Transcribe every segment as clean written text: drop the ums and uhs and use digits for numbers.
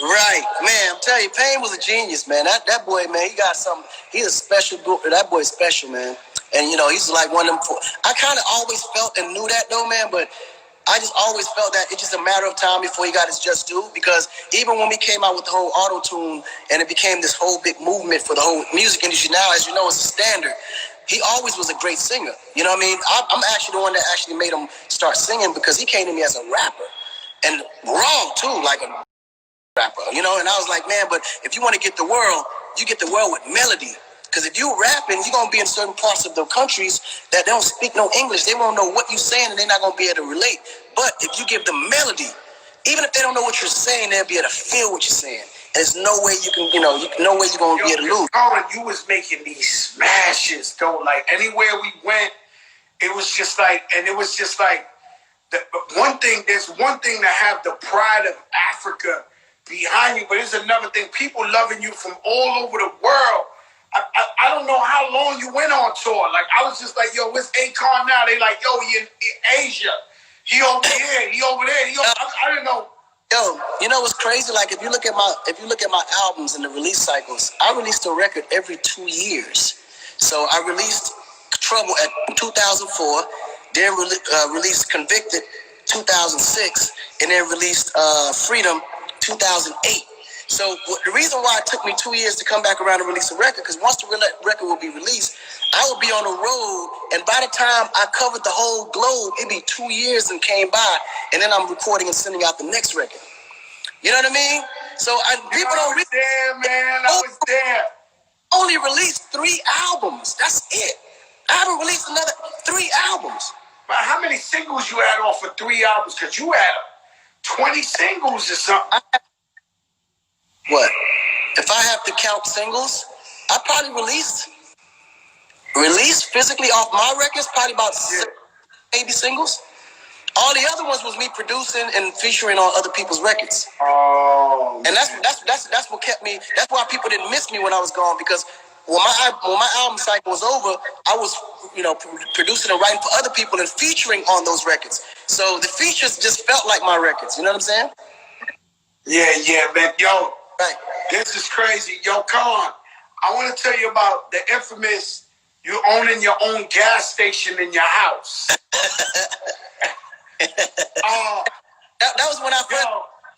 Right, man. I'm telling you, Payne was a genius, man. That boy, man, he got something. He's a special. That boy's special, man. And you know, he's like one of them. I kind of always felt and knew that though, man. But I just always felt that it's just a matter of time before he got his just due. Because even when we came out with the whole auto tune and it became this whole big movement for the whole music industry, now, as you know, it's a standard. He always was a great singer. You know what I mean? I'm actually the one that actually made him start singing because he came to me as a rapper and wrong too, like a rapper, you know, and I was like, man, but if you want to get the world, you get the world with melody. Because if you rapping, you're going to be in certain parts of the countries that don't speak no English. They won't know what you're saying and they're not going to be able to relate. But if you give them melody, even if they don't know what you're saying, they'll be able to feel what you're saying. And there's no way you can, no way you're going to be able to lose. Colin, you was making these smashes, though. Like, anywhere we went, it was just like, there's one thing to have the pride of Africa behind you, but it's another thing. People loving you from all over the world. I don't know how long you went on tour. Like, I was just like, yo, where's Akon now? They like, yo, he in Asia. He over here. He over there. I didn't know. Yo, you know what's crazy? Like, if you look at my albums and the release cycles, I released a record every 2 years. So I released Trouble at 2004, then released Convicted 2006, and then released Freedom 2008. So the reason why it took me 2 years to come back around and release a record, because once the record will be released, I would be on the road, and by the time I covered the whole globe, it'd be 2 years and came by, and then I'm recording and sending out the next record. You know what I mean? So people don't really there, man. I was there. Only released 3 albums. That's it. I haven't released another 3 albums. But how many singles you had off of 3 albums? Because you had 20 singles or something. What? If I have to count singles, I probably released physically off my records probably about 80 singles. All the other ones was me producing and featuring on other people's records. Oh. And that's what kept me. That's why people didn't miss me when I was gone, because when my album cycle was over, I was producing and writing for other people and featuring on those records. So the features just felt like my records. You know what I'm saying? Yeah, man. Yo. Right. This is crazy. Yo, Colin, I want to tell you about the infamous you owning your own gas station in your house. That was when I first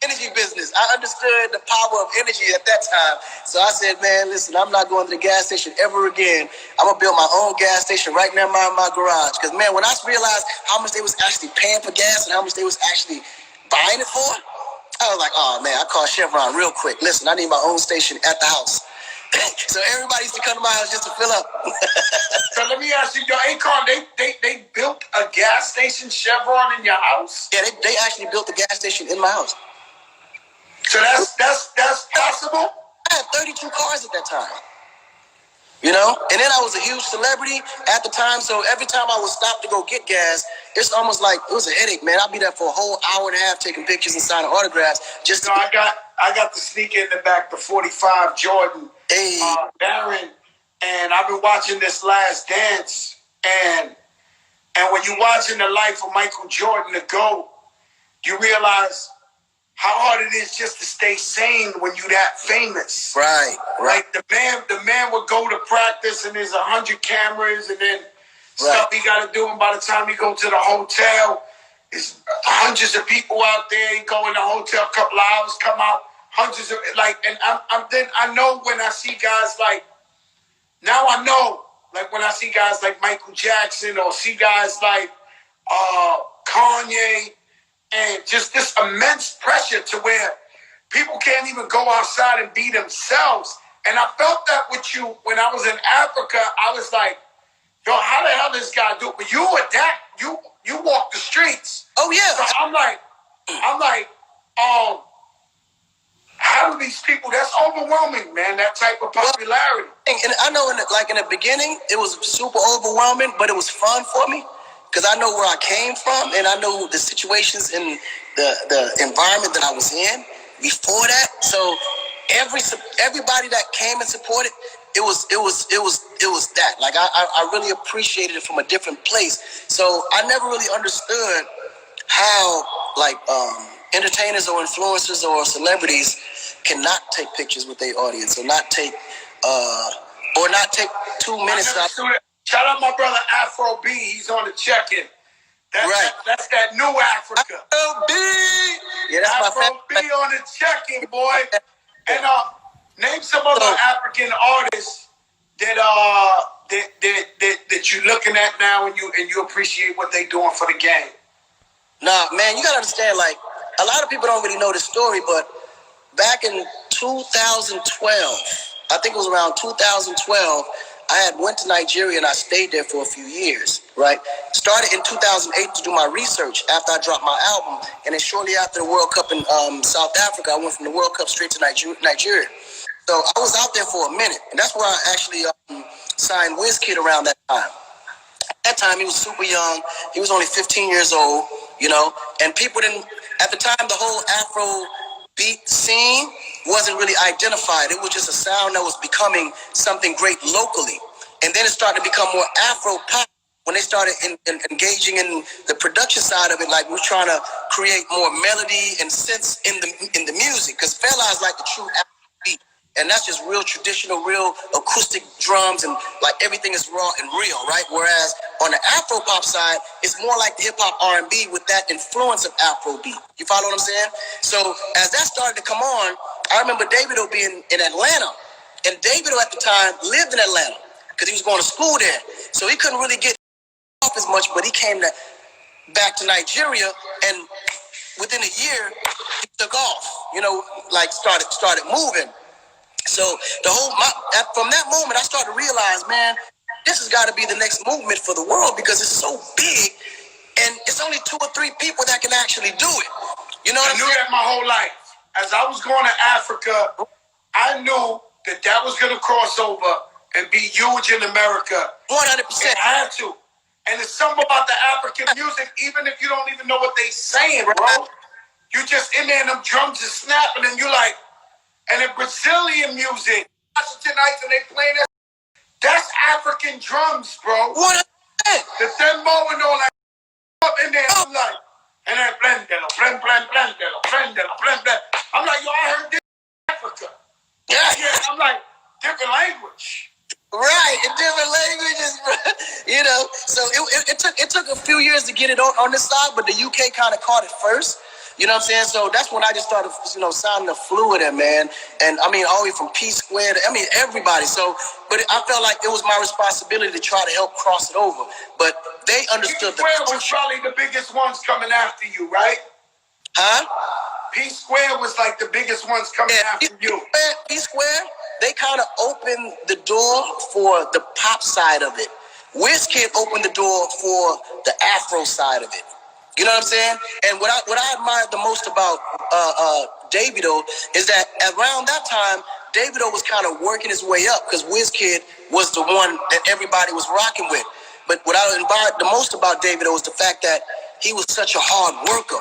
energy business. I understood the power of energy at that time. So I said, man, listen, I'm not going to the gas station ever again. I'm going to build my own gas station right now in my garage. Because, man, when I realized how much they was actually paying for gas and how much they was actually buying it for, I was like, oh, man, I called Chevron real quick. Listen, I need my own station at the house. So everybody used to come to my house just to fill up. So let me ask you, yo, Akon, they built a gas station, Chevron, in your house? Yeah, they actually built the gas station in my house. So that's possible? I had 32 cars at that time. You know? And then I was a huge celebrity at the time, so every time I would stop to go get gas, it's almost like it was a headache, man. I'd be there for a whole hour and a half taking pictures and signing autographs. I got the sneaker in the back, the 45 Jordan, hey. Baron, and I've been watching this Last Dance, and when you're watching the life of Michael Jordan, the GOAT, you realize how hard it is just to stay sane when you're that famous. Right. Like the man would go to practice and there's 100 cameras and then stuff he got to do. And by the time he go to the hotel, it's hundreds of people out there. He go in the hotel a couple of hours, come out, hundreds of and I know when I see guys like, now I know, like when I see guys like Michael Jackson or see guys like Kanye, and just this immense pressure to where people can't even go outside and be themselves. And I felt that with you when I was in Africa. I was like, yo, how the hell does this guy do it? But you were that, you walk the streets. Oh, yeah. So I'm like, how do these people, that's overwhelming, man, that type of popularity. And I know in the beginning, it was super overwhelming, but it was fun for me. Because I know where I came from, and I know the situations in the environment that I was in before that. So everybody that came and supported, it was that. Like I really appreciated it from a different place. So I never really understood how entertainers or influencers or celebrities cannot take pictures with their audience, or not take 2 minutes. Shout out my brother Afro B. He's on the check-in. That's that new Africa. Afro B. Yeah, that's Afro my B on the check-in, boy. And name some other African artists that you're looking at now, and you appreciate what they doing for the game. Nah, man, you gotta understand. Like, a lot of people don't really know the story, but back in 2012, I think it was around 2012. I went to Nigeria and I stayed there for a few years, right? Started in 2008 to do my research after I dropped my album. And then shortly after the World Cup in South Africa, I went from the World Cup straight to Nigeria. So I was out there for a minute. And that's where I actually signed Wizkid around that time. At that time, he was super young. He was only 15 years old, and people didn't, at the time, the whole Afro beat scene wasn't really identified. It was just a sound that was becoming something great locally. And then it started to become more Afro pop when they started engaging in the production side of it. Like, we're trying to create more melody and sense in the music, because Fela is like the true Afro beat. And that's just real traditional, real acoustic drums, and like everything is raw and real, right? Whereas on the Afro pop side, it's more like the hip hop R&B with that influence of Afro beat. You follow what I'm saying? So as that started to come on, I remember Davido being in Atlanta, and Davido at the time lived in Atlanta because he was going to school there. So he couldn't really get off as much, but he came back to Nigeria, and within a year, he took off. Started moving. So from that moment, I started to realize, man, this has got to be the next movement for the world, because it's so big, and it's only 2 or 3 people that can actually do it. You know what I'm saying? I knew that my whole life. As I was going to Africa, I knew that was going to cross over and be huge in America. 100%. It had to. And it's something about the African music, even if you don't even know what they saying, bro. You just in there and them drums are snapping, and you like. And in Brazilian music, tonight, and they playing that. That's African drums, bro. What? The tempo and all that up in there. I'm like, and then blendelo, blend. I'm like, yo, I heard this in Africa. Yeah. I'm like, different language. Right, in different languages, bro. So it took a few years to get it on this side, but the UK kind of caught it first. You know what I'm saying? So that's when I just started, signing the fluid in, man. And I mean, all the way from P Square to, everybody. So, but I felt like it was my responsibility to try to help cross it over. But they understood P Square was probably the biggest ones coming after you, right? Huh? P Square was like the biggest ones coming after you. P Square, they kind of opened the door for the pop side of it. Wizkid opened the door for the Afro side of it. You know what I'm saying? And what I admired the most about Davido is that around that time, Davido was kind of working his way up, because Wizkid was the one that everybody was rocking with. But what I admired the most about Davido was the fact that he was such a hard worker.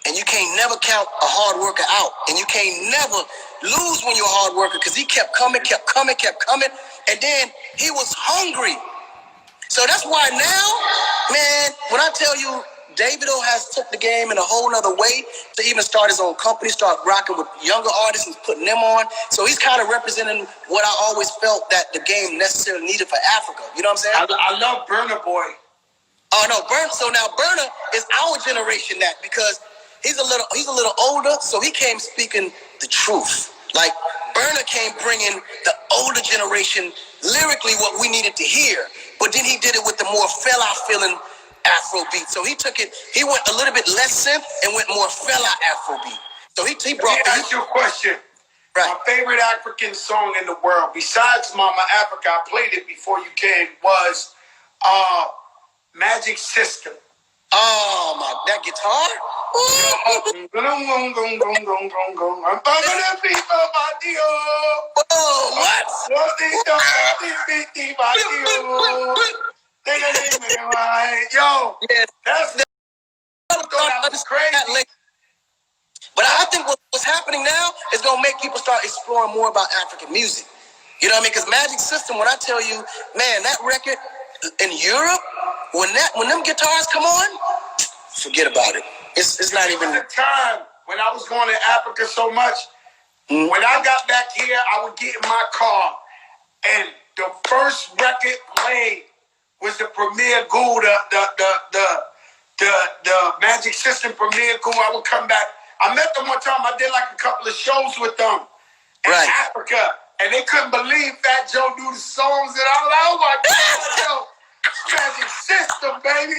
And you can't never count a hard worker out. And you can't never lose when you're a hard worker, because he kept coming. And then he was hungry. So that's why now, man, when I tell you, Davido has took the game in a whole nother way to even start his own company, start rocking with younger artists and putting them on. So he's kind of representing what I always felt that the game necessarily needed for Africa. You know what I'm saying? I love Burna Boy. Oh no, So now Burna is our generation because he's a little older, so he came speaking the truth. Like, Burna came bringing the older generation lyrically what we needed to hear, but then he did it with the more Fela feeling Afro beat. So he went a little bit less synth and went more Fela Afro beat. So he brought. Let me ask you a question. Right. My favorite African song in the world, besides Mama Africa, I played it before you came, was Magic System. Oh my, that guitar? I'm Yo, that's crazy. But I think what's happening now is going to make people start exploring more about African music. You know what I mean? Because Magic System, when I tell you, man, that record in Europe, when them guitars come on, forget about it. It's not even. At the time when I was going to Africa so much, When I got back here, I would get in my car, and the first record played was the Premier Ghoul, the Magic System Premier Ghoul. I would come back. I met them one time. I did like a couple of shows with them in Africa, and they couldn't believe Fat Joe knew the songs, and I was like, oh my God, yo, Magic System, baby.